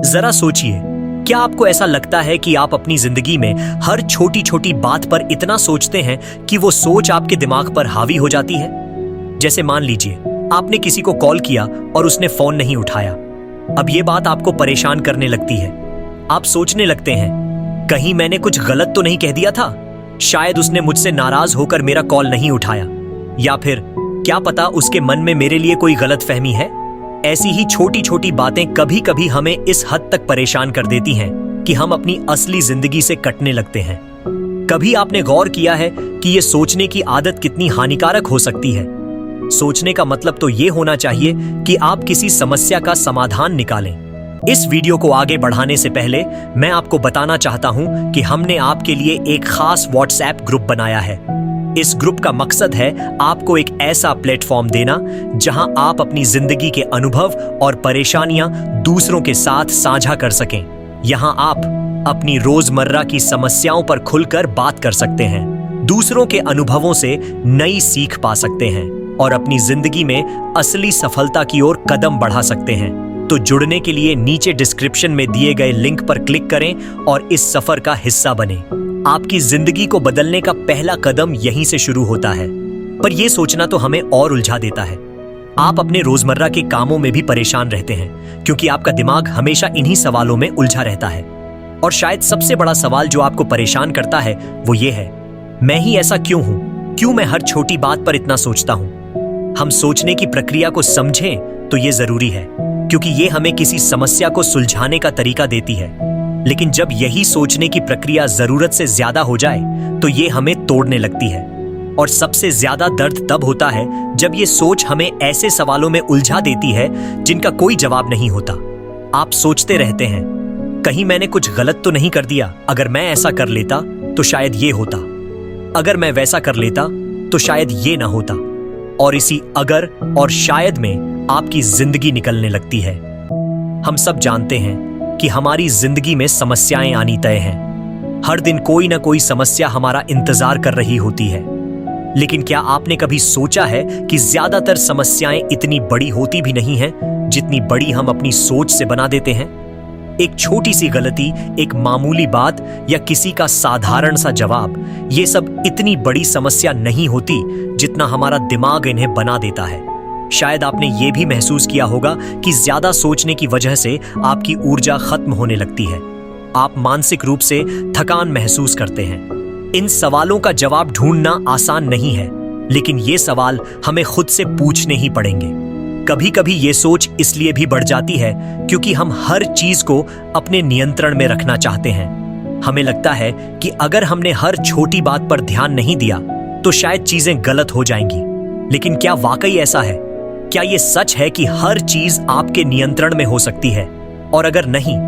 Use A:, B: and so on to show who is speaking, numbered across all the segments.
A: जरा सोचिए, क्या आपको ऐसा लगता है कि आप अपनी जिंदगी में हर छोटी छोटी बात पर इतना सोचते हैं कि वो सोच आपके दिमाग पर हावी हो जाती है? जैसे मान लीजिए आपने किसी को कॉल किया और उसने फोन नहीं उठाया। अब ये बात आपको परेशान करने लगती है। आप सोचने लगते हैं, कहीं मैंने कुछ गलत तो नहीं कह दिया था? शायद उसने मुझसे नाराज होकर मेरा कॉल नहीं उठाया, या फिर क्या पता उसके मन में मेरे लिए कोई गलतफहमी है। ऐसी ही छोटी छोटी बातें कभी कभी हमें इस हद तक परेशान कर देती हैं कि हम अपनी असली जिंदगी से कटने लगते हैं। कभी आपने गौर किया है कि ये सोचने की आदत कितनी हानिकारक हो सकती है? सोचने का मतलब तो ये होना चाहिए कि आप किसी समस्या का समाधान निकालें। इस वीडियो को आगे बढ़ाने से पहले मैं आपको बताना चाहता हूं कि हमने आपके लिए एक खास व्हाट्सएप ग्रुप बनाया है। इस ग्रुप का मकसद है आपको एक ऐसा प्लेटफॉर्म देना जहां आप अपनी जिंदगी के अनुभव और परेशानियां दूसरों के साथ साझा कर सकें। यहां आप अपनी रोजमर्रा की समस्याओं पर खुलकर बात कर सकते हैं, दूसरों के अनुभवों से नई सीख पा सकते हैं और अपनी जिंदगी में असली सफलता की ओर कदम बढ़ा सकते हैं। तो जुड़ने के लिए नीचे डिस्क्रिप्शन में दिए गए लिंक पर क्लिक करें और इस सफर का हिस्सा बनें। आपकी जिंदगी को बदलने का पहला कदम यहीं से शुरू होता है। पर यह सोचना तो हमें और उलझा देता है। आप अपने रोजमर्रा के कामों में भी परेशान रहते हैं क्योंकि आपका दिमाग हमेशा इन्हीं सवालों में उलझा रहता है। और शायद सबसे बड़ा सवाल जो आपको परेशान करता है वो ये है, मैं ही ऐसा क्यों हूं? क्यों मैं हर छोटी बात पर इतना सोचता हूं? हम सोचने की प्रक्रिया को समझें तो ये जरूरी है, क्योंकि ये हमें किसी समस्या को सुलझाने का तरीका देती है। लेकिन जब यही सोचने की प्रक्रिया जरूरत से ज्यादा हो जाए तो ये हमें तोड़ने लगती है। और सबसे ज्यादा दर्द तब होता है जब ये सोच हमें ऐसे सवालों में उलझा देती है जिनका कोई जवाब नहीं होता। आप सोचते रहते हैं, कहीं मैंने कुछ गलत तो नहीं कर दिया? अगर मैं ऐसा कर लेता तो शायद ये होता, अगर मैं वैसा कर लेता तो शायद ये ना होता। और इसी अगर और शायद में आपकी जिंदगी निकलने लगती है। हम सब जानते हैं कि हमारी जिंदगी में समस्याएं आनी तय हैं। हर दिन कोई ना कोई समस्या हमारा इंतजार कर रही होती है। लेकिन क्या आपने कभी सोचा है कि ज्यादातर समस्याएं इतनी बड़ी होती भी नहीं हैं जितनी बड़ी हम अपनी सोच से बना देते हैं? एक छोटी सी गलती, एक मामूली बात या किसी का साधारण सा जवाब, ये सब इतनी बड़ी समस्या नहीं होती जितना हमारा दिमाग इन्हें बना देता है। शायद आपने ये भी महसूस किया होगा कि ज्यादा सोचने की वजह से आपकी ऊर्जा खत्म होने लगती है। आप मानसिक रूप से थकान महसूस करते हैं। इन सवालों का जवाब ढूंढना आसान नहीं है, लेकिन ये सवाल हमें खुद से पूछने ही पड़ेंगे। कभी कभी ये सोच इसलिए भी बढ़ जाती है क्योंकि हम हर चीज को अपने नियंत्रण में रखना चाहते हैं। हमें लगता है कि अगर हमने हर छोटी बात पर ध्यान नहीं दिया तो शायद चीजें गलत हो जाएंगी। लेकिन क्या वाकई ऐसा है? क्या ये सच है कि हर चीज आपके नियंत्रण में हो सकती है? और अगर नहीं,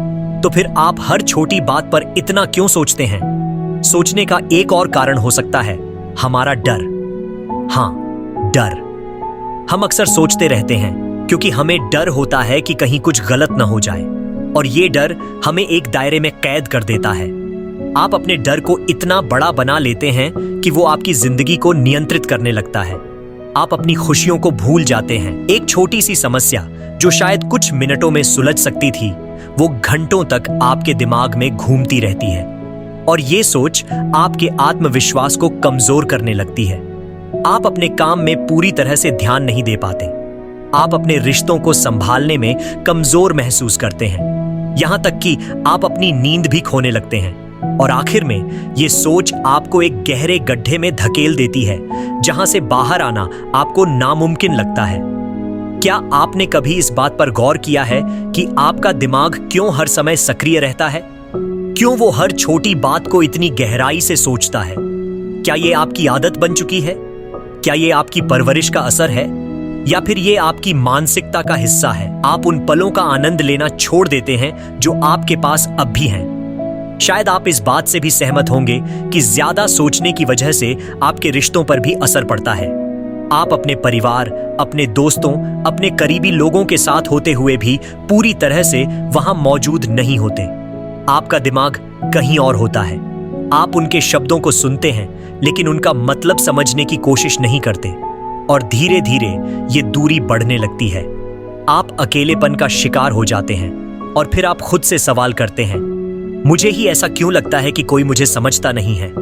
A: तो फिर आप हर छोटी बात पर इतना क्यों सोचते हैं? सोचने का एक और कारण हो सकता है हमारा डर। हां, डर। हम अक्सर सोचते रहते हैं क्योंकि हमें डर होता है कि कहीं कुछ गलत ना हो जाए, और ये डर हमें एक दायरे में कैद कर देता है। आप अपने डर को इतना बड़ा बना लेते हैं कि वो आपकी जिंदगी को नियंत्रित करने लगता है। आप अपनी खुशियों को भूल जाते हैं। एक छोटी सी समस्या जो शायद कुछ मिनटों में सुलझ सकती थी, वो घंटों तक आपके दिमाग में घूमती रहती है। और ये सोच आपके आत्मविश्वास को कमजोर करने लगती है। आप अपने काम में पूरी तरह से ध्यान नहीं दे पाते। आप अपने रिश्तों को संभालने में कमजोर महसूस करते हैं, यहां तक कि आप अपनी नींद भी खोने लगते हैं। और आखिर में ये सोच आपको एक गहरे गड्ढे में धकेल देती है जहां से बाहर आना आपको नामुमकिन लगता है। क्या आपने कभी इस बात पर गौर किया है कि आपका दिमाग क्यों हर समय सक्रिय रहता है? क्यों वो हर छोटी बात को इतनी गहराई से सोचता है? क्या ये आपकी आदत बन चुकी है? क्या ये आपकी परवरिश का असर है, या फिर ये आपकी मानसिकता का हिस्सा है? आप उन पलों का आनंद लेना छोड़ देते हैं जो आपके पास अब भी हैं। शायद आप इस बात से भी सहमत होंगे कि ज्यादा सोचने की वजह से आपके रिश्तों पर भी असर पड़ता है। आप अपने परिवार, अपने दोस्तों, अपने करीबी लोगों के साथ होते हुए भी पूरी तरह से वहां मौजूद नहीं होते। आपका दिमाग कहीं और होता है। आप उनके शब्दों को सुनते हैं लेकिन उनका मतलब समझने की कोशिश नहीं करते, और धीरे धीरे ये दूरी बढ़ने लगती है। आप अकेलेपन का शिकार हो जाते हैं। और फिर आप खुद से सवाल करते हैं, मुझे ही ऐसा क्यों लगता है कि कोई मुझे समझता नहीं है।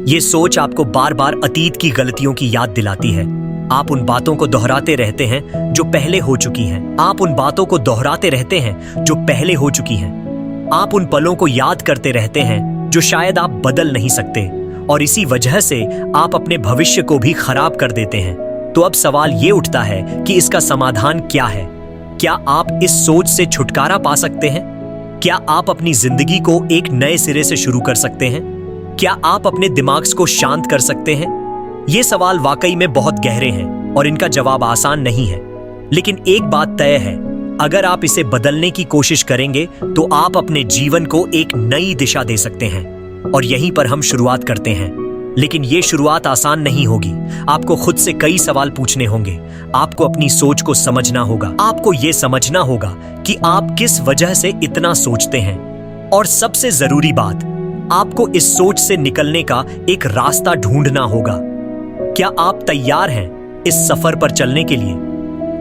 A: ये सोच आपको बार बार अतीत की गलतियों की याद दिलाती है। आप उन बातों को दोहराते रहते हैं जो पहले हो चुकी हैं। आप उन बातों को दोहराते रहते हैं जो पहले हो चुकी हैं। आप उन पलों को याद करते रहते हैं जो शायद आप बदल नहीं सकते, और इसी वजह से आप अपने भविष्य को भी खराब कर देते हैं। तो अब सवाल ये उठता है कि इसका समाधान क्या है? क्या आप इस सोच से छुटकारा पा सकते हैं? क्या आप अपनी जिंदगी को एक नए सिरे से शुरू कर सकते हैं? क्या आप अपने दिमाग को शांत कर सकते हैं? ये सवाल वाकई में बहुत गहरे हैं और इनका जवाब आसान नहीं है। लेकिन एक बात तय है, अगर आप इसे बदलने की कोशिश करेंगे तो आप अपने जीवन को एक नई दिशा दे सकते हैं। और यहीं पर हम शुरुआत करते हैं। लेकिन ये शुरुआत आसान नहीं होगी। आपको खुद से कई सवाल पूछने होंगे। आपको अपनी सोच को समझना होगा। आपको ये समझना होगा कि आप किस वजह से इतना सोचते हैं। और सबसे जरूरी बात, आपको इस सोच से निकलने का एक रास्ता ढूंढना होगा। क्या आप तैयार हैं इस सफर पर चलने के लिए?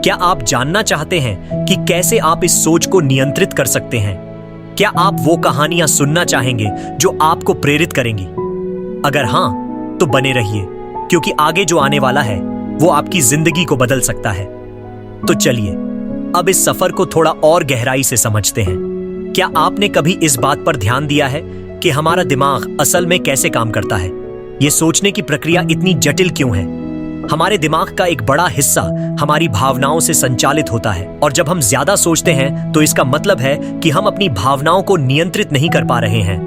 A: क्या आप जानना चाहते हैं कि कैसे आप इस सोच को नियंत्रित कर सकते हैं? क्या आप वो कहानियां सुनना चाहेंगे जो आपको प्रेरित करेंगी? अगर हाँ, तो बने रहिए, क्योंकि आगे जो आने वाला है वो आपकी जिंदगी को बदल सकता है। तो चलिए अब इस सफर को थोड़ा और गहराई से समझते हैं। क्या आपने कभी इस बात पर ध्यान दिया है कि हमारा दिमाग असल में कैसे काम करता है? ये सोचने की प्रक्रिया इतनी जटिल क्यों है? हमारे दिमाग का एक बड़ा हिस्सा हमारी भावनाओं से संचालित होता है, और जब हम ज्यादा सोचते हैं तो इसका मतलब है कि हम अपनी भावनाओं को नियंत्रित नहीं कर पा रहे हैं।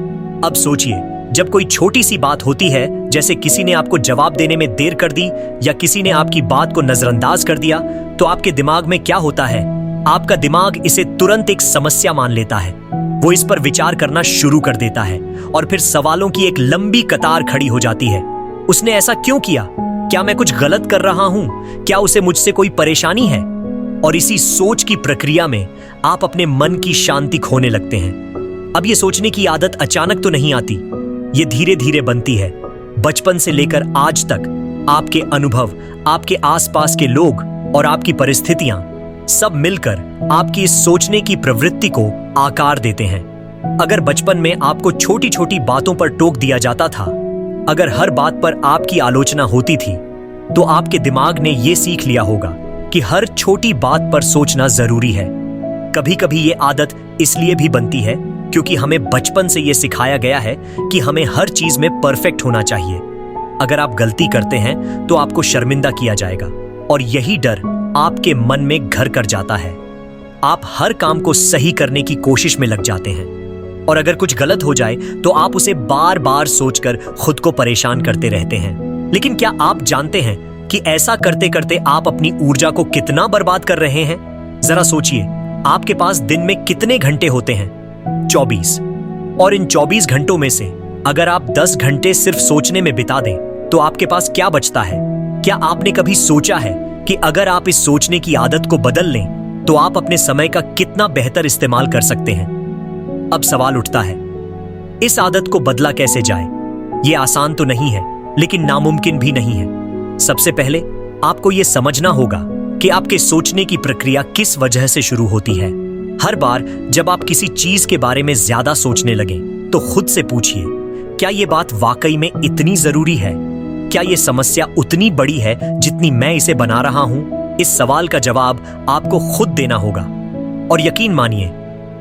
A: अब सोचिए, जब कोई छोटी सी बात होती है, जैसे किसी ने आपको जवाब देने में देर कर दी या किसी ने आपकी बात को नजरअंदाज कर दिया, तो आपके दिमाग में क्या होता है? आपका दिमाग इसे तुरंत एक समस्या मान लेता है। वो इस पर विचार करना शुरू कर देता है और फिर सवालों की एक लंबी कतार खड़ी हो जाती है। उसने ऐसा क्यों किया? क्या मैं कुछ गलत कर रहा हूं? क्या उसे मुझसे कोई परेशानी है? और इसी सोच की प्रक्रिया में आप अपने मन की शांति खोने लगते हैं। अब ये सोचने की आदत अचानक तो नहीं आती, ये धीरे धीरे बनती है। बचपन से लेकर आज तक आपके अनुभव, आपके आसपास के लोग और आपकी परिस्थितियां सब मिलकर आपकी इस सोचने की प्रवृत्ति को आकार देते हैं। अगर बचपन में आपको छोटी छोटी बातों पर टोक दिया जाता था, अगर हर बात पर आपकी आलोचना होती थी, तो आपके दिमाग ने यह सीख लिया होगा कि हर छोटी बात पर सोचना जरूरी है। कभी कभी ये आदत इसलिए भी बनती है क्योंकि हमें बचपन से यह सिखाया गया है कि हमें हर चीज में परफेक्ट होना चाहिए। अगर आप गलती करते हैं तो आपको शर्मिंदा किया जाएगा, और यही डर आपके मन में घर कर जाता है। आप हर काम को सही करने की कोशिश में लग जाते हैं, और अगर कुछ गलत हो जाए तो आप उसे बार बार सोचकर खुद को परेशान करते रहते हैं। लेकिन क्या आप जानते हैं कि ऐसा करते करते आप अपनी ऊर्जा को कितना बर्बाद कर रहे हैं? जरा सोचिए, आपके पास दिन में कितने घंटे होते हैं? 24। और इन 24 घंटों में से अगर आप 10 घंटे सिर्फ सोचने में बिता दें तो आपके पास क्या बचता है? क्या आपने कभी सोचा है कि अगर आप इस सोचने की आदत को बदल लें तो आप अपने समय का कितना बेहतर इस्तेमाल कर सकते हैं? अब सवाल उठता है, इस आदत को बदला कैसे जाए? यह आसान तो नहीं है, लेकिन नामुमकिन भी नहीं है। सबसे पहले आपको यह समझना होगा कि आपके सोचने की प्रक्रिया किस वजह से शुरू होती है। हर बार जब आप किसी चीज के बारे में ज्यादा सोचने लगें तो खुद से पूछिए, क्या यह बात वाकई में इतनी जरूरी है? क्या यह समस्या उतनी बड़ी है जितनी मैं इसे बना रहा हूं? इस सवाल का जवाब आपको खुद देना होगा। और यकीन मानिए,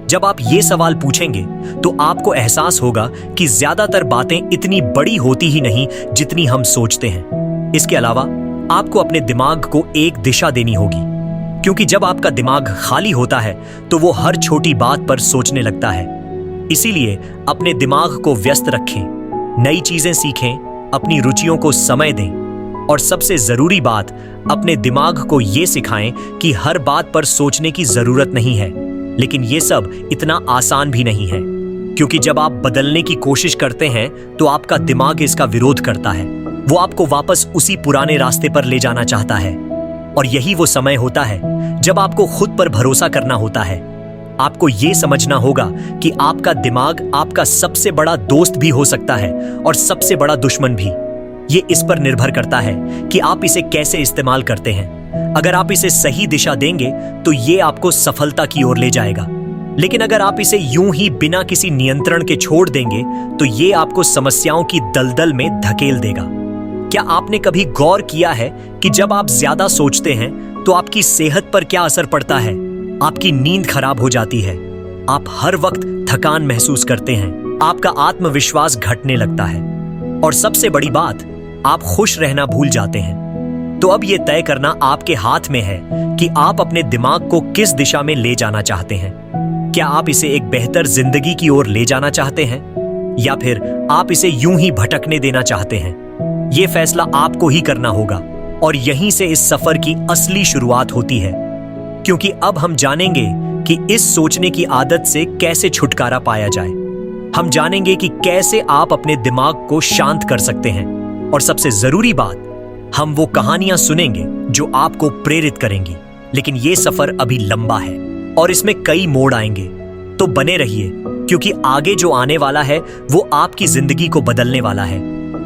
A: जब आप ये सवाल पूछेंगे तो आपको एहसास होगा कि ज्यादातर बातें इतनी बड़ी होती ही नहीं जितनी हम सोचते हैं। इसके अलावा आपको अपने दिमाग को एक दिशा देनी होगी, क्योंकि जब आपका दिमाग खाली होता है तो वो हर छोटी बात पर सोचने लगता है। इसीलिए अपने दिमाग को व्यस्त रखें, नई चीजें सीखें, अपनी रुचियों को समय दें, और सबसे जरूरी बात, अपने दिमाग को ये सिखाएं कि हर बात पर सोचने की जरूरत नहीं है। लेकिन ये सब इतना आसान भी नहीं है, क्योंकि जब आप बदलने की कोशिश करते हैं तो आपका दिमाग इसका विरोध करता है। वो आपको वापस उसी पुराने रास्ते पर ले जाना चाहता है। और यही वो समय होता है जब आपको खुद पर भरोसा करना होता है। आपको ये समझना होगा कि आपका दिमाग आपका सबसे बड़ा दोस्त भी हो सकता है और सबसे बड़ा दुश्मन भी। ये इस पर निर्भर करता है कि आप इसे कैसे इस्तेमाल करते हैं। अगर आप इसे सही दिशा देंगे तो ये आपको सफलता की ओर ले जाएगा, लेकिन अगर आप इसे यूं ही बिना किसी नियंत्रण के छोड़ देंगे तो ये आपको समस्याओं की दलदल में धकेल देगा। क्या आपने कभी गौर किया है कि जब आप ज्यादा सोचते हैं तो आपकी सेहत पर क्या असर पड़ता है? आपकी नींद खराब हो जाती है, आप हर वक्त थकान महसूस करते हैं, आपका आत्मविश्वास घटने लगता है और सबसे बड़ी बात, आप खुश रहना भूल जाते हैं। तो अब यह तय करना आपके हाथ में है कि आप अपने दिमाग को किस दिशा में ले जाना चाहते हैं। क्या आप इसे एक बेहतर जिंदगी की ओर ले जाना चाहते हैं या फिर आप इसे यूं ही भटकने देना चाहते हैं? यह फैसला आपको ही करना होगा और यहीं से इस सफर की असली शुरुआत होती है, क्योंकि अब हम जानेंगे कि इस सोचने की आदत से कैसे छुटकारा पाया जाए। हम जानेंगे कि कैसे आप अपने दिमाग को शांत कर सकते हैं और सबसे जरूरी बात, हम वो कहानियां सुनेंगे जो आपको प्रेरित करेंगी। लेकिन ये सफर अभी लंबा है और इसमें कई मोड़ आएंगे, तो बने रहिए क्योंकि आगे जो आने वाला है वो आपकी जिंदगी को बदलने वाला है।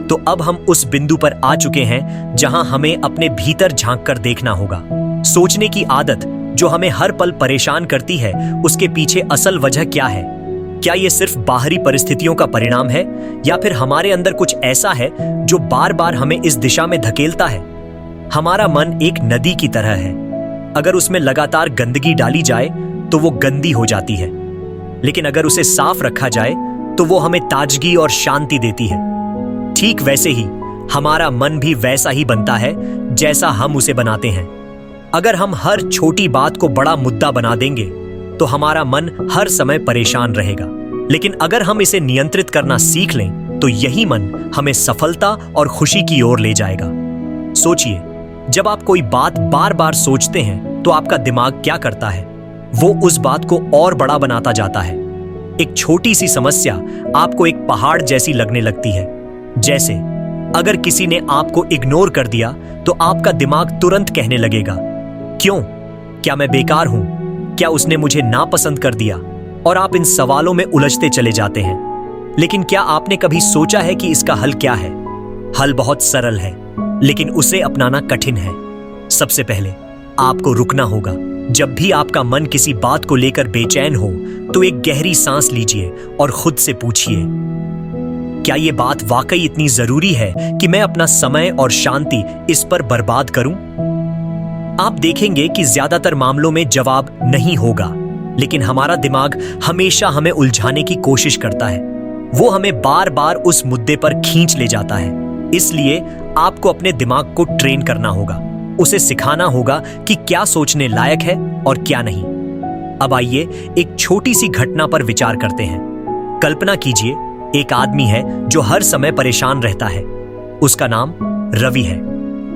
A: तो अब हम उस बिंदु पर आ चुके हैं जहां हमें अपने भीतर झांक कर देखना होगा। सोचने की आदत जो हमें हर पल परेशान करती है, उसके पीछे असल वजह क्या है? क्या ये सिर्फ बाहरी परिस्थितियों का परिणाम है या फिर हमारे अंदर कुछ ऐसा है जो बार बार हमें इस दिशा में धकेलता है? हमारा मन एक नदी की तरह है, अगर उसमें लगातार गंदगी डाली जाए तो वो गंदी हो जाती है, लेकिन अगर उसे साफ रखा जाए तो वो हमें ताजगी और शांति देती है। ठीक वैसे ही हमारा मन भी वैसा ही बनता है जैसा हम उसे बनाते हैं। अगर हम हर छोटी बात को बड़ा मुद्दा बना देंगे तो हमारा मन हर समय परेशान रहेगा, लेकिन अगर हम इसे नियंत्रित करना सीख लें तो यही मन हमें सफलता और खुशी की ओर ले जाएगा। सोचिए, जब आप कोई बात बार बार सोचते हैं तो आपका दिमाग क्या करता है? वो उस बात को और बड़ा बनाता जाता है। एक छोटी सी समस्या आपको एक पहाड़ जैसी लगने लगती है। जैसे अगर किसी ने आपको इग्नोर कर दिया तो आपका दिमाग तुरंत कहने लगेगा, क्यों? क्या मैं बेकार हूं? क्या उसने मुझे नापसंद कर दिया? और आप इन सवालों में उलझते चले जाते हैं। लेकिन क्या आपने कभी सोचा है कि इसका हल क्या है? हल बहुत सरल है, लेकिन उसे अपनाना कठिन है। सबसे पहले आपको रुकना होगा। जब भी आपका मन किसी बात को लेकर बेचैन हो तो एक गहरी सांस लीजिए और खुद से पूछिए, क्या ये बात वाकई इतनी जरूरी है कि मैं अपना समय और शांति इस पर बर्बाद करूं? आप देखेंगे कि ज्यादातर मामलों में जवाब नहीं होगा, लेकिन हमारा दिमाग हमेशा हमें उलझाने की कोशिश करता है। वो हमें बार बार उस मुद्दे पर खींच ले जाता है। इसलिए आपको अपने दिमाग को ट्रेन करना होगा, उसे सिखाना होगा कि क्या सोचने लायक है और क्या नहीं। अब आइए एक छोटी सी घटना पर विचार करते हैं। कल्पना कीजिए, एक आदमी है जो हर समय परेशान रहता है। उसका नाम रवि है।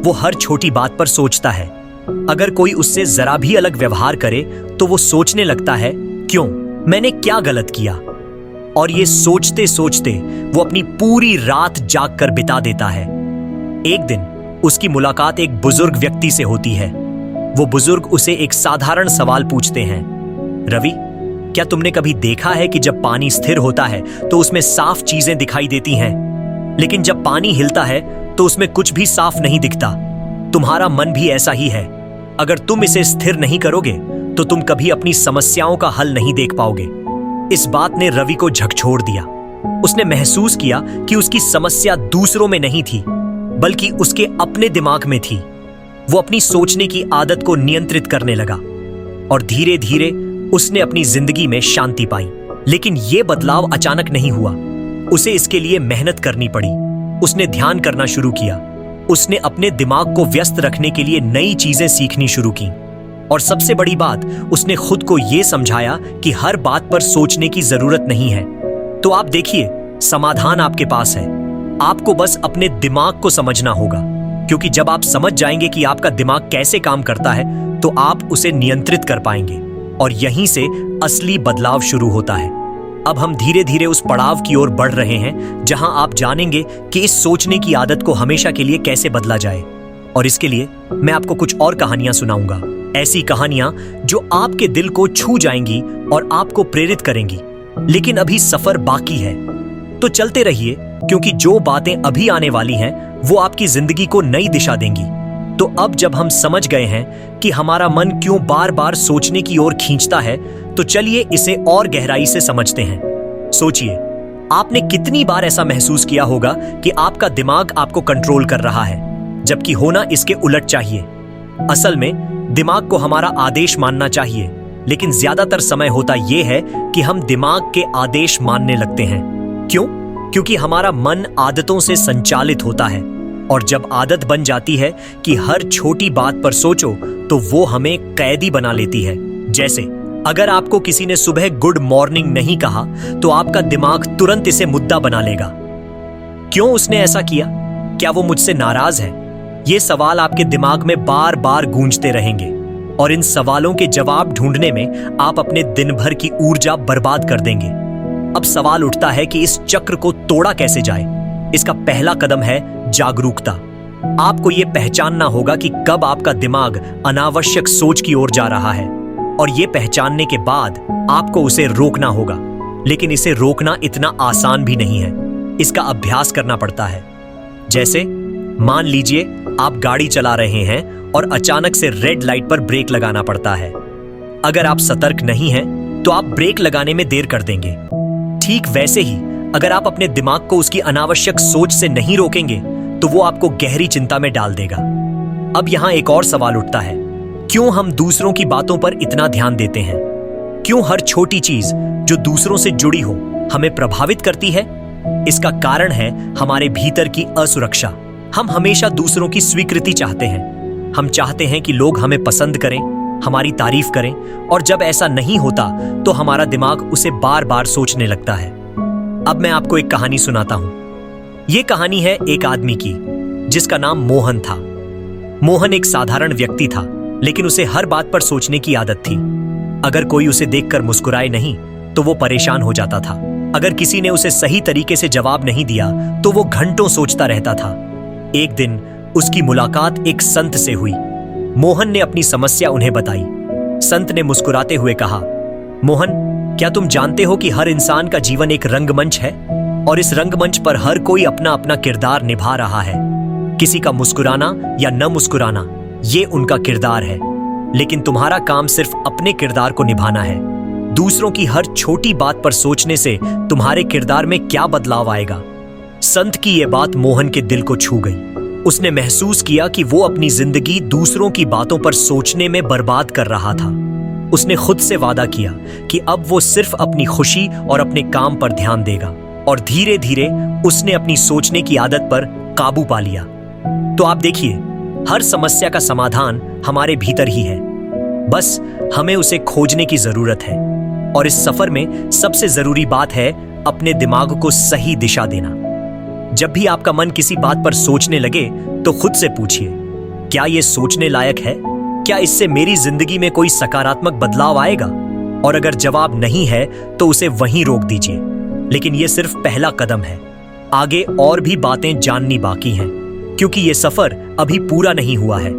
A: वो हर छोटी बात पर सोचता है। अगर कोई उससे जरा भी अलग व्यवहार करे तो वो सोचने लगता है, क्यों? मैंने क्या गलत किया? और ये सोचते सोचते वो अपनी पूरी रात जाग कर बिता देता है। एक दिन उसकी मुलाकात एक बुजुर्ग व्यक्ति से होती है। वो बुजुर्ग उसे एक साधारण सवाल पूछते हैं, रवि, क्या तुमने कभी देखा है कि जब पानी स्थिर होता है तो उसमें साफ चीजें दिखाई देती हैं, लेकिन जब पानी हिलता है तो उसमें कुछ भी साफ नहीं दिखता? तुम्हारा मन भी ऐसा ही है। अगर तुम इसे स्थिर नहीं करोगे तो तुम कभी अपनी समस्याओं का हल नहीं देख पाओगे। इस बात ने रवि को झकझोर दिया। उसने महसूस किया कि उसकी समस्या दूसरों में नहीं थी, बल्कि उसके अपने दिमाग में थी। वो अपनी सोचने की आदत को नियंत्रित करने लगा और धीरे धीरे उसने अपनी जिंदगी में शांति पाई। लेकिन यह बदलाव अचानक नहीं हुआ, उसे इसके लिए मेहनत करनी पड़ी। उसने ध्यान करना शुरू किया। उसने अपने दिमाग को व्यस्त रखने के लिए नई चीजें सीखनी शुरू की। और सबसे बड़ी बात, उसने खुद को यह समझाया कि हर बात पर सोचने की जरूरत नहीं है। तो आप देखिए, समाधान आपके पास है। आपको बस अपने दिमाग को समझना होगा, क्योंकि जब आप समझ जाएंगे कि आपका दिमाग कैसे काम करता है तो आप उसे नियंत्रित कर पाएंगे और यहीं से असली बदलाव शुरू होता है। अब हम धीरे धीरे उस पड़ाव की ओर बढ़ रहे हैं जहां आप जानेंगे कि इस सोचने की आदत को हमेशा के लिए कैसे बदला जाए। और इसके लिए मैं आपको कुछ और कहानियां सुनाऊंगा, ऐसी कहानियां जो आपके दिल को छू जाएंगी और आपको प्रेरित करेंगी। लेकिन अभी सफर बाकी है, तो चलते रहिए, क्योंकि जो बातें अभी आने वाली हैं वो आपकी जिंदगी को नई दिशा देंगी। तो अब जब हम समझ गए हैं कि हमारा मन क्यों बार बार सोचने की ओर खींचता है, तो चलिए इसे और गहराई से समझते हैं। सोचिए, आपने कितनी बार ऐसा महसूस किया होगा कि आपका दिमाग आपको कंट्रोल कर रहा है, जबकि होना इसके उलट चाहिए। असल में दिमाग को हमारा आदेश मानना चाहिए, लेकिन ज्यादातर समय होता यह है कि हम दिमाग के आदेश मानने लगते हैं। क्यों? क्योंकि हमारा मन आदतों से संचालित होता है, और जब आदत बन जाती है कि हर छोटी बात पर सोचो, तो वो हमें कैदी बना लेती है। जैसे अगर आपको किसी ने सुबह गुड मॉर्निंग नहीं कहा, तो आपका दिमाग तुरंत इसे मुद्दा बना लेगा। क्यों उसने ऐसा किया? क्या वो मुझसे नाराज है? ये सवाल आपके दिमाग में बार बार गूंजते रहेंगे, और इन सवालों के जवाब ढूंढने में आप अपने दिन भर की ऊर्जा बर्बाद कर देंगे। अब सवाल उठता है कि इस चक्र को तोड़ा कैसे जाए। इसका पहला कदम है जागरूकता। आपको यह पहचानना होगा कि कब आपका दिमाग अनावश्यक सोच की ओर जा रहा है, और यह पहचानने के बाद आपको उसे रोकना होगा। लेकिन इसे रोकना इतना आसान भी नहीं है, इसका अभ्यास करना पड़ता है। जैसे मान लीजिए आप गाड़ी चला रहे हैं और अचानक से रेड लाइट पर ब्रेक लगाना पड़ता है। अगर आप सतर्क नहीं हैं, तो आप ब्रेक लगाने में देर कर देंगे। ठीक वैसे ही अगर आप अपने दिमाग को उसकी अनावश्यक सोच से नहीं रोकेंगे, तो वो आपको गहरी चिंता में डाल देगा। अब यहां एक और सवाल उठता है, क्यों हम दूसरों की बातों पर इतना ध्यान देते हैं? क्यों हर छोटी चीज जो दूसरों से जुड़ी हो हमें प्रभावित करती है? इसका कारण है हमारे भीतर की असुरक्षा। हम हमेशा दूसरों की स्वीकृति चाहते हैं। हम चाहते हैं कि लोग हमें पसंद करें, हमारी तारीफ करें, और जब ऐसा नहीं होता तो हमारा दिमाग उसे बार बार सोचने लगता है। अब मैं आपको एक कहानी सुनाता हूं। यह कहानी है एक आदमी की जिसका नाम मोहन था। मोहन एक साधारण व्यक्ति था, लेकिन उसे हर बात पर सोचने की आदत थी। अगर कोई उसे देखकर मुस्कुराए नहीं, तो वो परेशान हो जाता था। अगर किसी ने उसे सही तरीके से जवाब नहीं दिया, तो वो घंटों सोचता रहता था। एक दिन उसकी मुलाकात एक संत से हुई। मोहन ने अपनी समस्या उन्हें बताई। संत ने मुस्कुराते हुए कहा, मोहन, क्या तुम जानते हो कि हर इंसान का जीवन एक रंगमंच है, और इस रंगमंच पर हर कोई अपना अपना किरदार निभा रहा है। किसी का मुस्कुराना या न मुस्कुराना, ये उनका किरदार है, लेकिन तुम्हारा काम सिर्फ अपने किरदार को निभाना है। दूसरों की हर छोटी बात पर सोचने से तुम्हारे किरदार में क्या बदलाव आएगा? संत की यह बात मोहन के दिल को छू गई। उसने महसूस किया कि वो अपनी जिंदगी दूसरों की बातों पर सोचने में बर्बाद कर रहा था। उसने खुद से वादा किया कि अब वो सिर्फ अपनी खुशी और अपने काम पर ध्यान देगा, और धीरे धीरे उसने अपनी सोचने की आदत पर काबू पा लिया। तो आप देखिए, हर समस्या का समाधान हमारे भीतर ही है, बस हमें उसे खोजने की जरूरत है। और इस सफर में सबसे जरूरी बात है अपने दिमाग को सही दिशा देना। जब भी आपका मन किसी बात पर सोचने लगे, तो खुद से पूछिए, क्या यह सोचने लायक है? क्या इससे मेरी जिंदगी में कोई सकारात्मक बदलाव आएगा? और अगर जवाब नहीं है, तो उसे वहीं रोक दीजिए। लेकिन यह सिर्फ पहला कदम है। आगे और भी बातें जाननी बाकी हैं, क्योंकि यह सफर अभी पूरा नहीं हुआ है।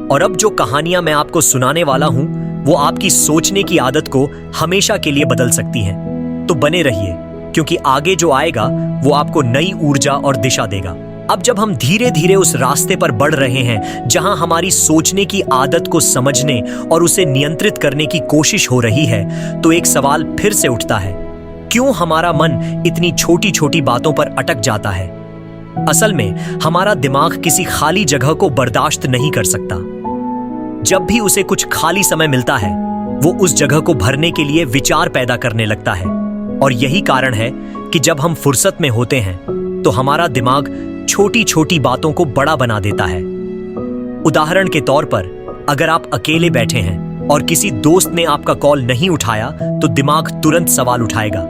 A: और अब जो कहानियां मैं आपको सुनाने वाला हूं, वो आपकी सोचने की आदत को हमेशा के लिए बदल सकती हैं। तो बने रहिए, क्योंकि आगे जो आएगा वो आपको नई ऊर्जा और दिशा देगा। अब जब हम धीरे धीरे उस रास्ते पर बढ़ रहे हैं जहां हमारी सोचने की आदत को समझने और उसे नियंत्रित करने की कोशिश हो रही है, तो एक सवाल फिर से उठता है, क्यों हमारा मन इतनी छोटी छोटी बातों पर अटक जाता है? असल में हमारा दिमाग किसी खाली जगह को बर्दाश्त नहीं कर सकता। जब भी उसे कुछ खाली समय मिलता है, वो उस जगह को भरने के लिए विचार पैदा करने लगता है। और यही कारण है कि जब हम फुर्सत में होते हैं, तो हमारा दिमाग छोटी छोटी बातों को बड़ा बना देता है। उदाहरण के तौर पर, अगर आप अकेले बैठे हैं और किसी दोस्त ने आपका कॉल नहीं उठाया, तो दिमाग तुरंत सवाल उठाएगा,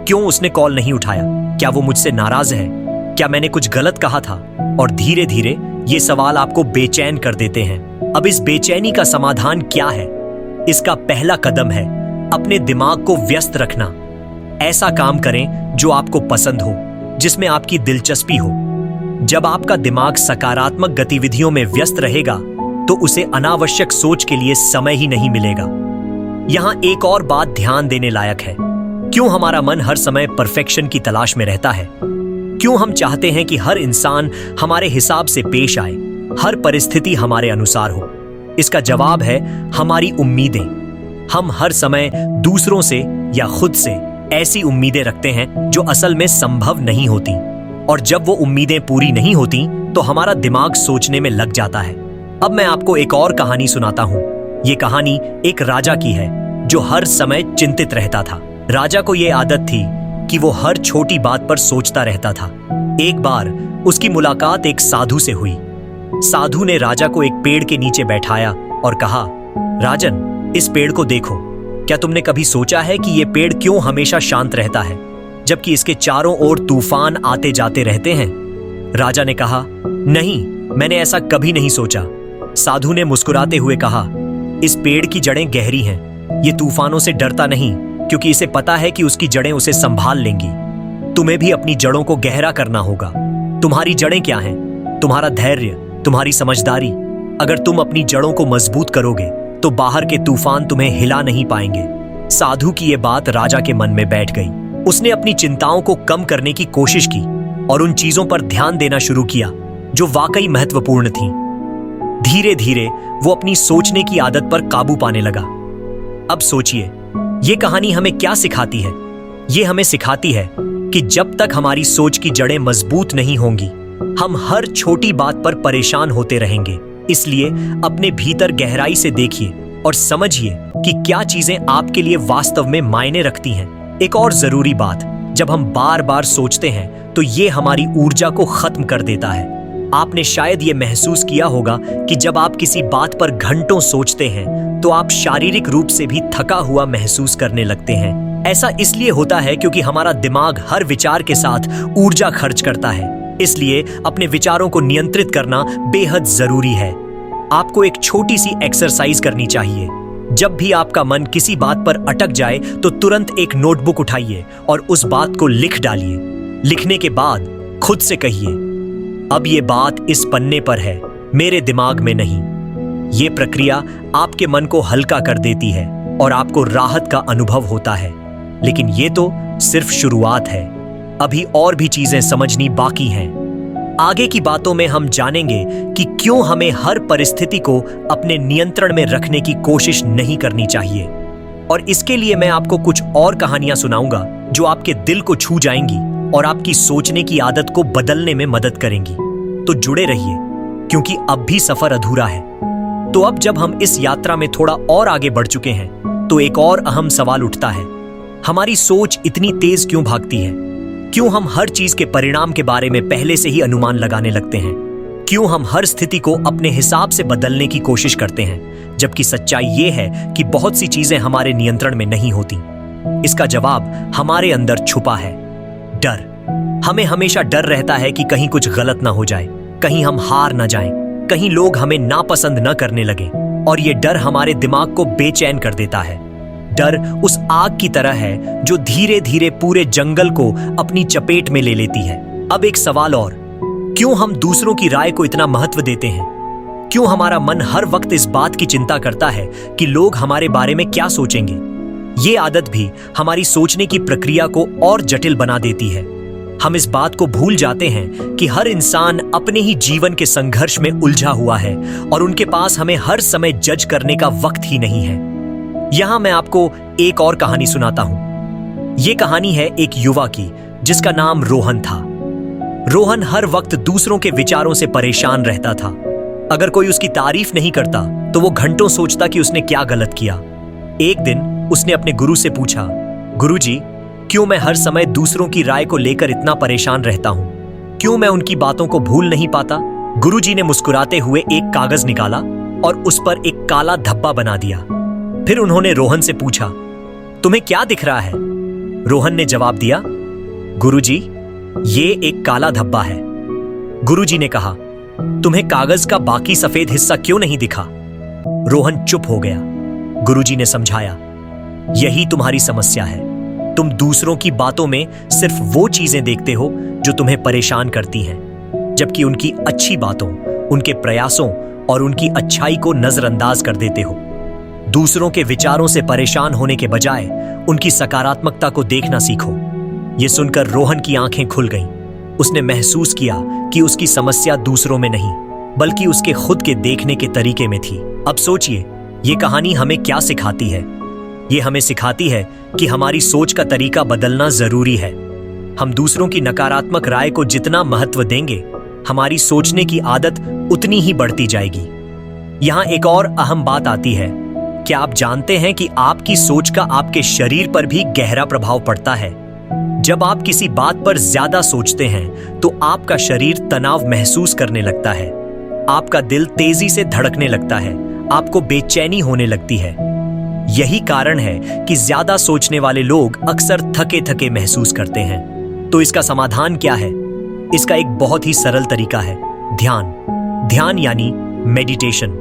A: क्यों उसने कॉल नहीं उठाया? क्या वो मुझसे नाराज है? क्या मैंने कुछ गलत कहा था? और धीरे धीरे ये सवाल आपको बेचैन कर देते हैं। अब इस बेचैनी का समाधान क्या है? इसका पहला कदम है अपने दिमाग को व्यस्त रखना। ऐसा काम करें जो आपको पसंद हो, जिसमें आपकी दिलचस्पी हो। जब आपका दिमाग सकारात्मक गतिविधियों में व्यस्त रहेगा, तो उसे अनावश्यक सोच के लिए समय ही नहीं मिलेगा। यहां एक और बात ध्यान देने लायक है, क्यों हमारा मन हर समय परफेक्शन की तलाश में रहता है? क्यों हम चाहते हैं कि हर इंसान हमारे हिसाब से पेश आए, हर परिस्थिति हमारे अनुसार हो? इसका जवाब है हमारी उम्मीदें। हम हर समय दूसरों से या खुद से ऐसी उम्मीदें रखते हैं जो असल में संभव नहीं होती, और जब वो उम्मीदें पूरी नहीं होती तो हमारा दिमाग सोचने में लग जाता है। अब मैं आपको एक और कहानी सुनाता हूँ। ये कहानी एक राजा की है जो हर समय चिंतित रहता था। राजा को ये आदत थी कि वो हर छोटी बात पर सोचता रहता था। एक बार उसकी मुलाकात एक साधु से हुई। साधु ने राजा को एक पेड़ के नीचे बैठाया और कहा, राजन, इस पेड़ को देखो। क्या तुमने कभी सोचा है कि ये पेड़ क्यों हमेशा शांत रहता है जबकि इसके चारों ओर तूफान आते जाते रहते हैं? राजा ने कहा, नहीं, मैंने ऐसा कभी नहीं सोचा। साधु ने मुस्कुराते हुए कहा, इस पेड़ की जड़ें गहरी हैं। ये तूफानों से डरता नहीं क्योंकि इसे पता है कि उसकी जड़ें उसे संभाल लेंगी। तुम्हें भी अपनी जड़ों को गहरा करना होगा। तुम्हारी जड़ें क्या हैं? तुम्हारा धैर्य, तुम्हारी समझदारी। अगर तुम अपनी जड़ों को मजबूत करोगे तो बाहर के तूफान तुम्हें हिला नहीं पाएंगे। साधु की ये बात राजा के मन में बैठ गई। उसने अपनी चिंताओं को कम करने की कोशिश की और उन चीजों पर ध्यान देना शुरू किया जो वाकई महत्वपूर्ण थीं। धीरे धीरे वो अपनी सोचने की आदत पर काबू पाने लगा। अब सोचिए, ये कहानी हमें क्या सिखाती है? ये हमें सिखाती है कि जब तक हमारी सोच की जड़ें मजबूत नहीं होंगी, हम हर छोटी बात पर परेशान होते रहेंगे। इसलिए अपने भीतर गहराई से देखिए और समझिए कि क्या चीजें आपके लिए वास्तव में मायने रखती हैं। एक और जरूरी बात, जब हम बार बार सोचते हैं तो ये हमारी ऊर्जा को खत्म कर देता है। आपने शायद ये महसूस किया होगा कि जब आप किसी बात पर घंटों सोचते हैं तो आप शारीरिक रूप से भी थका हुआ महसूस करने लगते हैं। ऐसा इसलिए होता है क्योंकि हमारा दिमाग हर विचार के साथ ऊर्जा खर्च करता है। इसलिए अपने विचारों को नियंत्रित करना बेहद जरूरी है। आपको एक छोटी सी एक्सरसाइज करनी चाहिए। जब भी आपका मन किसी बात पर अटक जाए तो तुरंत एक नोटबुक उठाइए और उस बात को लिख डालिए। लिखने के बाद खुद से कहिए, अब ये बात इस पन्ने पर है, मेरे दिमाग में नहीं। ये प्रक्रिया आपके मन को हल्का कर देती है और आपको राहत का अनुभव होता है। लेकिन ये तो सिर्फ शुरुआत है। अभी और भी चीजें समझनी बाकी हैं। आगे की बातों में हम जानेंगे कि क्यों हमें हर परिस्थिति को अपने नियंत्रण में रखने की कोशिश नहीं करनी चाहिए। और इसके लिए मैं आपको कुछ और कहानियां सुनाऊंगा जो आपके दिल को छू जाएंगी और आपकी सोचने की आदत को बदलने में मदद करेंगी। तो जुड़े रहिए क्योंकि अब भी सफर अधूरा है। तो अब जब हम इस यात्रा में थोड़ा और आगे बढ़ चुके हैं तो एक और अहम सवाल उठता है, हमारी सोच इतनी तेज क्यों भागती है? क्यों हम हर चीज के परिणाम के बारे में पहले से ही अनुमान लगाने लगते हैं? क्यों हम हर स्थिति को अपने हिसाब से बदलने की कोशिश करते हैं, जबकि सच्चाई ये है कि बहुत सी चीजें हमारे नियंत्रण में नहीं होती? इसका जवाब हमारे अंदर छुपा है, डर। हमें हमेशा डर रहता है कि कहीं कुछ गलत ना हो जाए, कहीं हम हार ना जाएं, कहीं लोग हमें नापसंद न करने लगे। और ये डर हमारे दिमाग को बेचैन कर देता है। डर उस आग की तरह है जो धीरे धीरे पूरे जंगल को अपनी चपेट में ले लेती है। अब एक सवाल और, क्यों हम दूसरों की राय को इतना महत्व देते हैं? क्यों हमारा मन हर वक्त इस बात की चिंता करता है कि लोग हमारे बारे में क्या सोचेंगे? ये आदत भी हमारी सोचने की प्रक्रिया को और जटिल बना देती है। हम इस बात को भूल जाते हैं कि हर इंसान अपने ही जीवन के संघर्ष में उलझा हुआ है और उनके पास हमें हर समय जज करने का वक्त ही नहीं है। यहां मैं आपको एक और कहानी सुनाता हूं। यह कहानी है एक युवा की जिसका नाम रोहन था। रोहन हर वक्त दूसरों के विचारों से परेशान रहता था। अगर कोई उसकी तारीफ नहीं करता तो वो घंटों सोचता कि उसने क्या गलत किया। एक दिन उसने अपने गुरु से पूछा, गुरुजी, क्यों मैं हर समय दूसरों की राय को लेकर इतना परेशान रहता हूं? क्यों मैं उनकी बातों को भूल नहीं पाता? गुरुजी ने मुस्कुराते हुए एक कागज निकाला और उस पर एक काला धब्बा बना दिया। फिर उन्होंने रोहन से पूछा, तुम्हें क्या दिख रहा है? रोहन ने जवाब दिया, गुरुजी, ये एक काला धब्बा है। गुरुजी ने कहा, तुम्हें कागज का बाकी सफेद हिस्सा क्यों नहीं दिखा? रोहन चुप हो गया। गुरुजी ने समझाया, यही तुम्हारी समस्या है। तुम दूसरों की बातों में सिर्फ वो चीजें देखते हो जो तुम्हें परेशान करती हैं, जबकि उनकी अच्छी बातों, उनके प्रयासों और उनकी अच्छाई को नजरअंदाज कर देते हो। दूसरों के विचारों से परेशान होने के बजाय उनकी सकारात्मकता को देखना सीखो। यह सुनकर रोहन की आंखें खुल गईं। उसने महसूस किया कि उसकी समस्या दूसरों में नहीं बल्कि उसके खुद के देखने के तरीके में थी। अब सोचिए, ये कहानी हमें क्या सिखाती है? ये हमें सिखाती है कि हमारी सोच का तरीका बदलना जरूरी है। हम दूसरों की नकारात्मक राय को जितना महत्व देंगे, हमारी सोचने की आदत उतनी ही बढ़ती जाएगी। यहाँ एक और अहम बात आती है। क्या आप जानते हैं कि आपकी सोच का आपके शरीर पर भी गहरा प्रभाव पड़ता है? जब आप किसी बात पर ज्यादा सोचते हैं तो आपका शरीर तनाव महसूस करने लगता है, आपका दिल तेजी से धड़कने लगता है, आपको बेचैनी होने लगती है। यही कारण है कि ज्यादा सोचने वाले लोग अक्सर थके थके महसूस करते हैं। तो इसका समाधान क्या है? इसका एक बहुत ही सरल तरीका है, ध्यान। ध्यान यानी मेडिटेशन।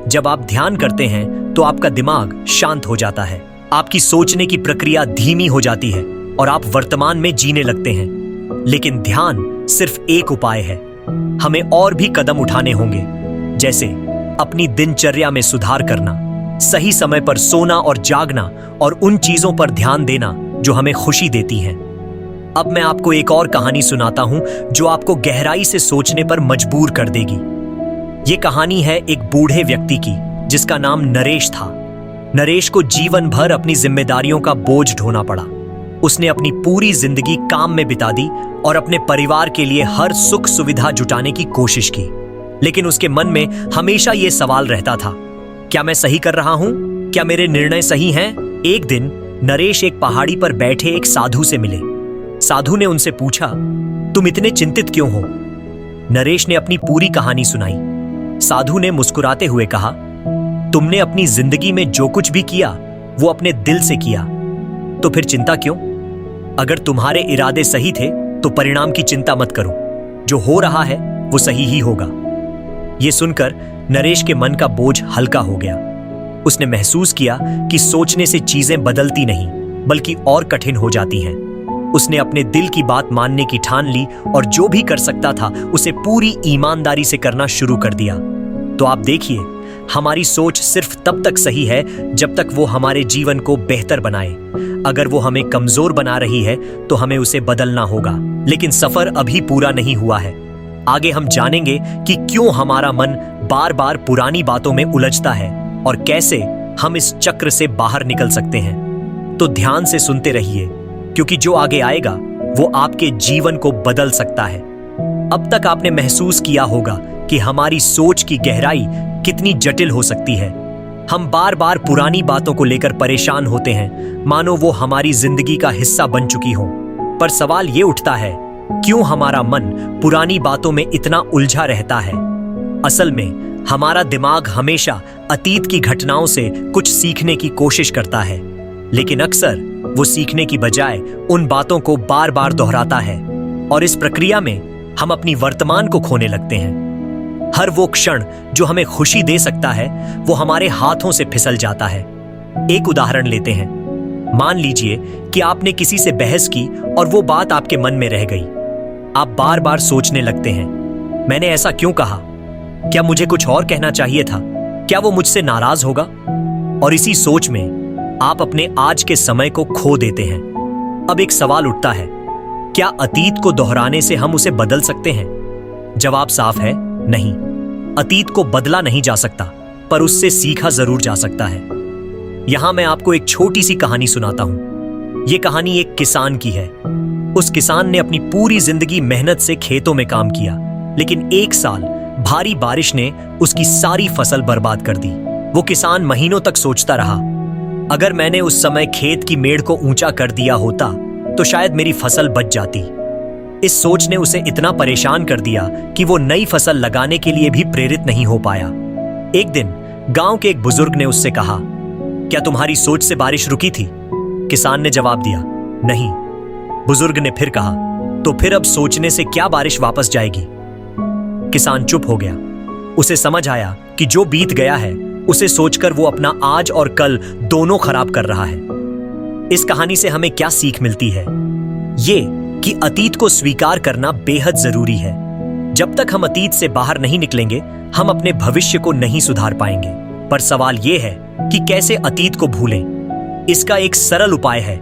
A: जब आप ध्यान करते हैं तो आपका दिमाग शांत हो जाता है, आपकी सोचने की प्रक्रिया धीमी हो जाती है और आप वर्तमान में जीने लगते हैं। लेकिन ध्यान सिर्फ एक उपाय है, हमें और भी कदम उठाने होंगे, जैसे अपनी दिनचर्या में सुधार करना, सही समय पर सोना और जागना, और उन चीजों पर ध्यान देना जो हमें खुशी देती हैं। अब मैं आपको एक और कहानी सुनाता हूं जो आपको गहराई से सोचने पर मजबूर कर देगी। ये कहानी है एक बूढ़े व्यक्ति की जिसका नाम नरेश था। नरेश को जीवन भर अपनी जिम्मेदारियों का बोझ ढोना पड़ा। उसने अपनी पूरी जिंदगी काम में बिता दी और अपने परिवार के लिए हर सुख सुविधा जुटाने की कोशिश की। लेकिन उसके मन में हमेशा ये सवाल रहता था, क्या मैं सही कर रहा हूं? क्या मेरे निर्णय सही हैं? एक दिन नरेश एक पहाड़ी पर बैठे एक साधु से मिले। साधु ने उनसे पूछा, तुम इतने चिंतित क्यों हो? नरेश ने अपनी पूरी कहानी सुनाई। साधु ने मुस्कुराते हुए कहा, तुमने अपनी जिंदगी में जो कुछ भी किया वो अपने दिल से किया, तो फिर चिंता क्यों? अगर तुम्हारे इरादे सही थे तो परिणाम की चिंता मत करो, जो हो रहा है वो सही ही होगा। ये सुनकर नरेश के मन का बोझ हल्का हो गया। उसने महसूस किया कि सोचने से चीजें बदलती नहीं बल्कि और कठिन हो जाती हैं। उसने अपने दिल की बात मानने की ठान ली और जो भी कर सकता था उसे पूरी ईमानदारी से करना शुरू कर दिया। तो आप देखिए, हमारी सोच सिर्फ तब तक सही है जब तक वो हमारे जीवन को बेहतर बनाए। अगर वो हमें कमजोर बना रही है तो हमें उसे बदलना होगा। लेकिन सफर अभी पूरा नहीं हुआ है। आगे हम जानेंगे कि क्यों हमारा मन बार बार पुरानी बातों में उलझता है और कैसे हम इस चक्र से बाहर निकल सकते हैं। तो ध्यान से सुनते रहिए, क्योंकि जो आगे आएगा वो आपके जीवन को बदल सकता है। अब तक आपने महसूस किया होगा कि हमारी सोच की गहराई कितनी जटिल हो सकती है। हम बार बार पुरानी बातों को लेकर परेशान होते हैं, मानो वो हमारी जिंदगी का हिस्सा बन चुकी हो। पर सवाल ये उठता है, क्यों हमारा मन पुरानी बातों में इतना उलझा रहता है? असल में हमारा दिमाग हमेशा अतीत की घटनाओं से कुछ सीखने की कोशिश करता है, लेकिन अक्सर वो सीखने की बजाय उन बातों को बार बार दोहराता है, और इस प्रक्रिया में हम अपनी वर्तमान को खोने लगते हैं। हर वो क्षण जो हमें खुशी दे सकता है वो हमारे हाथों से फिसल जाता है। एक उदाहरण लेते हैं। मान लीजिए कि आपने किसी से बहस की और वो बात आपके मन में रह गई। आप बार बार सोचने लगते हैं, मैंने ऐसा क्यों कहा? क्या मुझे कुछ और कहना चाहिए था? क्या वो मुझसे नाराज होगा? और इसी सोच में आप अपने आज के समय को खो देते हैं। अब एक सवाल उठता है, क्या अतीत को दोहराने से हम उसे बदल सकते हैं? जवाब साफ है, नहीं। अतीत को बदला नहीं जा सकता, पर उससे सीखा जरूर जा सकता है। यहां मैं आपको एक छोटी सी कहानी सुनाता हूं। यह कहानी एक किसान की है। उस किसान ने अपनी पूरी जिंदगी मेहनत से खेतों में काम किया, लेकिन एक साल भारी बारिश ने उसकी सारी फसल बर्बाद कर दी। वो किसान महीनों तक सोचता रहा, अगर मैंने उस समय खेत की मेड़ को ऊंचा कर दिया होता तो शायद मेरी फसल बच जाती। इस सोच ने उसे इतना परेशान कर दिया कि वो नई फसल लगाने के लिए भी प्रेरित नहीं हो पाया। एक दिन गांव के एक बुजुर्ग ने उससे कहा, क्या तुम्हारी सोच से बारिश रुकी थी? किसान ने जवाब दिया, नहीं। बुजुर्ग ने फिर कहा, तो फिर अब सोचने से क्या बारिश वापस जाएगी? किसान चुप हो गया। उसे समझ आया कि जो बीत गया है उसे सोचकर वो अपना आज और कल दोनों खराब कर रहा है। इस कहानी से हमें क्या सीख मिलती है? ये कि अतीत को स्वीकार करना बेहद जरूरी है। जब तक हम अतीत से बाहर नहीं निकलेंगे, हम अपने भविष्य को नहीं सुधार पाएंगे। पर सवाल यह है कि कैसे अतीत को भूलें? इसका एक सरल उपाय है,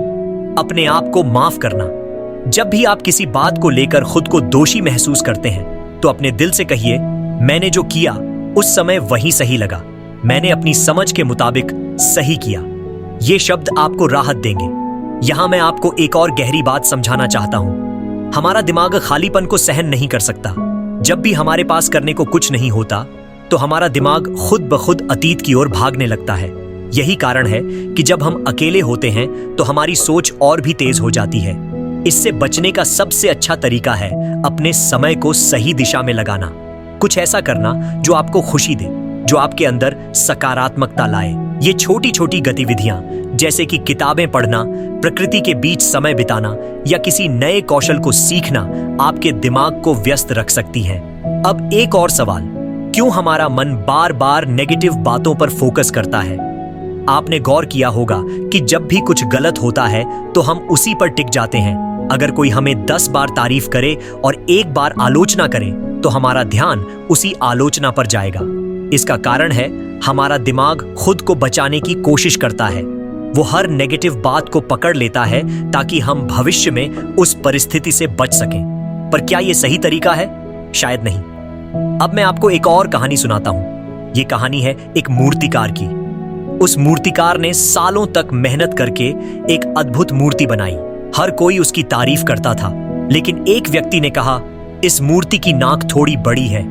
A: अपने आप को माफ करना। जब भी आप किसी बात को लेकर खुद को दोषी महसूस करते हैं तो अपने दिल से कहिए, मैंने जो किया उस समय वही सही लगा, मैंने अपनी समझ के मुताबिक सही किया। ये शब्द आपको राहत देंगे। यहां मैं आपको एक और गहरी बात समझाना चाहता हूं। हमारा दिमाग खालीपन को सहन नहीं कर सकता। जब भी हमारे पास करने को कुछ नहीं होता तो हमारा दिमाग खुद ब खुद अतीत की ओर भागने लगता है। यही कारण है कि जब हम अकेले होते हैं तो हमारी सोच और भी तेज हो जाती है। इससे बचने का सबसे अच्छा तरीका है अपने समय को सही दिशा में लगाना। कुछ ऐसा करना जो आपको खुशी दे, जो आपके अंदर सकारात्मकता लाए। ये छोटी छोटी गतिविधियां जैसे कि किताबें पढ़ना, प्रकृति के बीच समय बिताना या किसी नए कौशल को सीखना आपके दिमाग को व्यस्त रख सकती हैं। अब एक और सवाल, क्यों हमारा मन बार बार नेगेटिव बातों पर फोकस करता है? आपने गौर किया होगा कि जब भी कुछ गलत होता है तो हम उसी पर टिक जाते हैं। अगर कोई हमें 10 बार तारीफ करे और एक बार आलोचना करे तो हमारा ध्यान उसी आलोचना पर जाएगा। इसका कारण है हमारा दिमाग खुद को बचाने की कोशिश करता है। वो हर नेगेटिव बात को पकड़ लेता है ताकि हम भविष्य में उस परिस्थिति से बच सकें। पर क्या यह सही तरीका है? शायद नहीं। अब मैं आपको एक और कहानी सुनाता हूं। ये कहानी है एक मूर्तिकार की। उस मूर्तिकार ने सालों तक मेहनत करके एक अद्भुत मूर्ति बनाई। हर कोई उसकी तारीफ करता था, लेकिन एक व्यक्ति ने कहा, इस मूर्ति की नाक थोड़ी बड़ी है।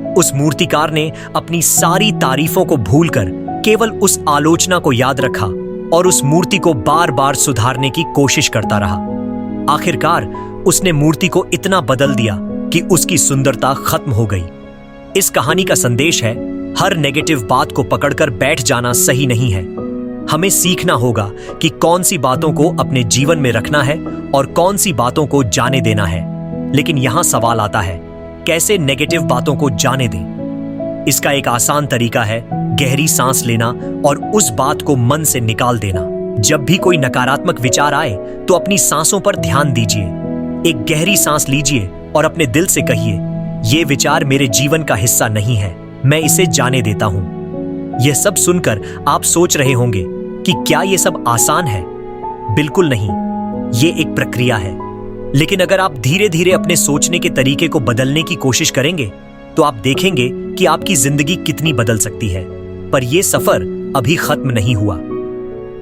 A: उस मूर्तिकार ने अपनी सारी तारीफों को भूलकर केवल उस आलोचना को याद रखा और उस मूर्ति को बार बार सुधारने की कोशिश करता रहा। आखिरकार उसने मूर्ति को इतना बदल दिया कि उसकी सुंदरता खत्म हो गई। इस कहानी का संदेश है, हर नेगेटिव बात को पकड़कर बैठ जाना सही नहीं है। हमें सीखना होगा कि कौन सी बातों को अपने जीवन में रखना है और कौन सी बातों को जाने देना है। लेकिन यहां सवाल आता है, कैसे नेगेटिव बातों को जाने दें? इसका एक आसान तरीका है गहरी सांस लेना और उस बात को मन से निकाल देना। जब भी कोई नकारात्मक विचार आए तो अपनी सांसों पर ध्यान दीजिए। एक गहरी सांस लीजिए और अपने दिल से कहिए, ये विचार मेरे जीवन का हिस्सा नहीं है, मैं इसे जाने देता हूं। यह सब सुनकर आप सोच रहे होंगे कि क्या यह सब आसान है? बिल्कुल नहीं, ये एक प्रक्रिया है। लेकिन अगर आप धीरे धीरे अपने सोचने के तरीके को बदलने की कोशिश करेंगे तो आप देखेंगे कि आपकी जिंदगी कितनी बदल सकती है। पर यह सफर अभी खत्म नहीं हुआ।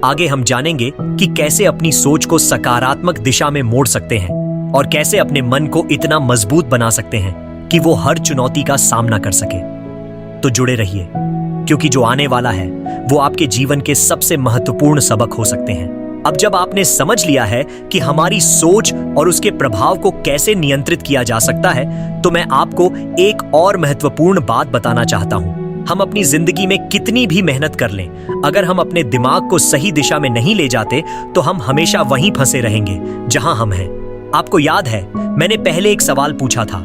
A: आगे हम जानेंगे कि कैसे अपनी सोच को सकारात्मक दिशा में मोड़ सकते हैं और कैसे अपने मन को इतना मजबूत बना सकते हैं कि वो हर चुनौती का सामना कर सके। तो जुड़े रहिए, क्योंकि जो आने वाला है वो आपके जीवन के सबसे महत्वपूर्ण सबक हो सकते हैं। अब जब आपने समझ लिया है कि हमारी सोच और उसके प्रभाव को कैसे नियंत्रित किया जा सकता है, तो मैं आपको एक और महत्वपूर्ण बात बताना चाहता हूं। हम अपनी जिंदगी में कितनी भी मेहनत कर लें, अगर हम अपने दिमाग को सही दिशा में नहीं ले जाते तो हम हमेशा वहीं फंसे रहेंगे जहां हम हैं। आपको याद है, मैंने पहले एक सवाल पूछा था,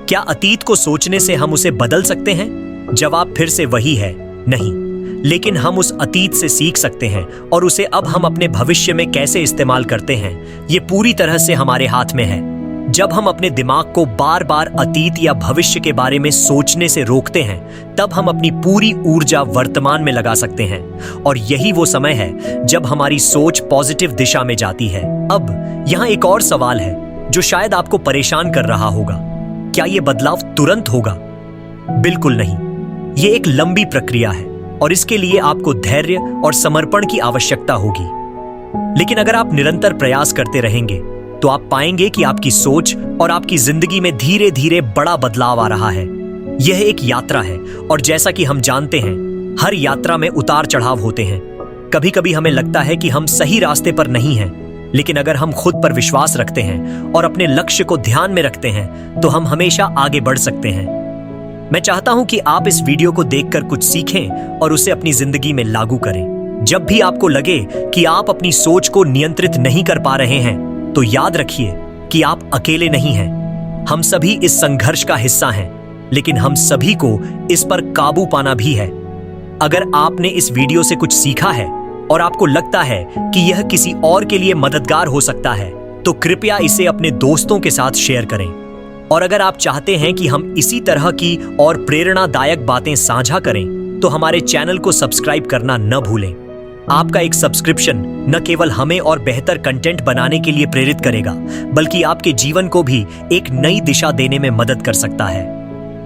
A: क्या अतीत को सोचने से हम उसे बदल सकते हैं? जवाब फिर से वही है, नहीं। लेकिन हम उस अतीत से सीख सकते हैं और उसे अब हम अपने भविष्य में कैसे इस्तेमाल करते हैं, ये पूरी तरह से हमारे हाथ में है। जब हम अपने दिमाग को बार बार अतीत या भविष्य के बारे में सोचने से रोकते हैं, तब हम अपनी पूरी ऊर्जा वर्तमान में लगा सकते हैं। और यही वो समय है जब हमारी सोच पॉजिटिव दिशा में जाती है। अब यहाँ एक और सवाल है जो शायद आपको परेशान कर रहा होगा, क्या ये बदलाव तुरंत होगा? बिल्कुल नहीं, ये एक लंबी प्रक्रिया है और इसके लिए आपको धैर्य और समर्पण की आवश्यकता होगी। लेकिन अगर आप निरंतर प्रयास करते रहेंगे तो आप पाएंगे कि आपकी सोच और आपकी जिंदगी में धीरे धीरे बड़ा बदलाव आ रहा है। यह एक यात्रा है और जैसा कि हम जानते हैं, हर यात्रा में उतार चढ़ाव होते हैं। कभी कभी हमें लगता है कि हम सही रास्ते पर नहीं हैं, लेकिन अगर हम खुद पर विश्वास रखते हैं और अपने लक्ष्य को ध्यान में रखते हैं तो हम हमेशा आगे बढ़ सकते हैं। मैं चाहता हूं कि आप इस वीडियो को देखकर कुछ सीखें और उसे अपनी जिंदगी में लागू करें। जब भी आपको लगे कि आप अपनी सोच को नियंत्रित नहीं कर पा रहे हैं, तो याद रखिए कि आप अकेले नहीं हैं। हम सभी इस संघर्ष का हिस्सा हैं, लेकिन हम सभी को इस पर काबू पाना भी है। अगर आपने इस वीडियो से कुछ सीखा है और आपको लगता है कि यह किसी और के लिए मददगार हो सकता है, तो कृपया इसे अपने दोस्तों के साथ शेयर करें। और अगर आप चाहते हैं कि हम इसी तरह की और प्रेरणादायक बातें साझा करें, तो हमारे चैनल को सब्सक्राइब करना न भूलें। आपका एक सब्सक्रिप्शन न केवल हमें और बेहतर कंटेंट बनाने के लिए प्रेरित करेगा, बल्कि आपके जीवन को भी एक नई दिशा देने में मदद कर सकता है।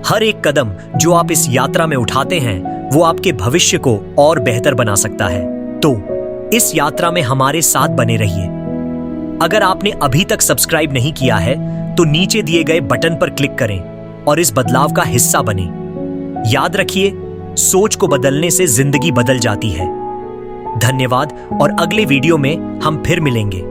A: हर एक कदम जो आप इस यात्रा में उठाते हैं, वो आपके भविष्य को और बेहतर बना सकता है। तो इस यात्रा में हमारे साथ बने रहिए। अगर आपने अभी तक सब्सक्राइब नहीं किया है तो नीचे दिए गए बटन पर क्लिक करें और इस बदलाव का हिस्सा बने। याद रखिए, सोच को बदलने से जिंदगी बदल जाती है। धन्यवाद और अगले वीडियो में हम फिर मिलेंगे।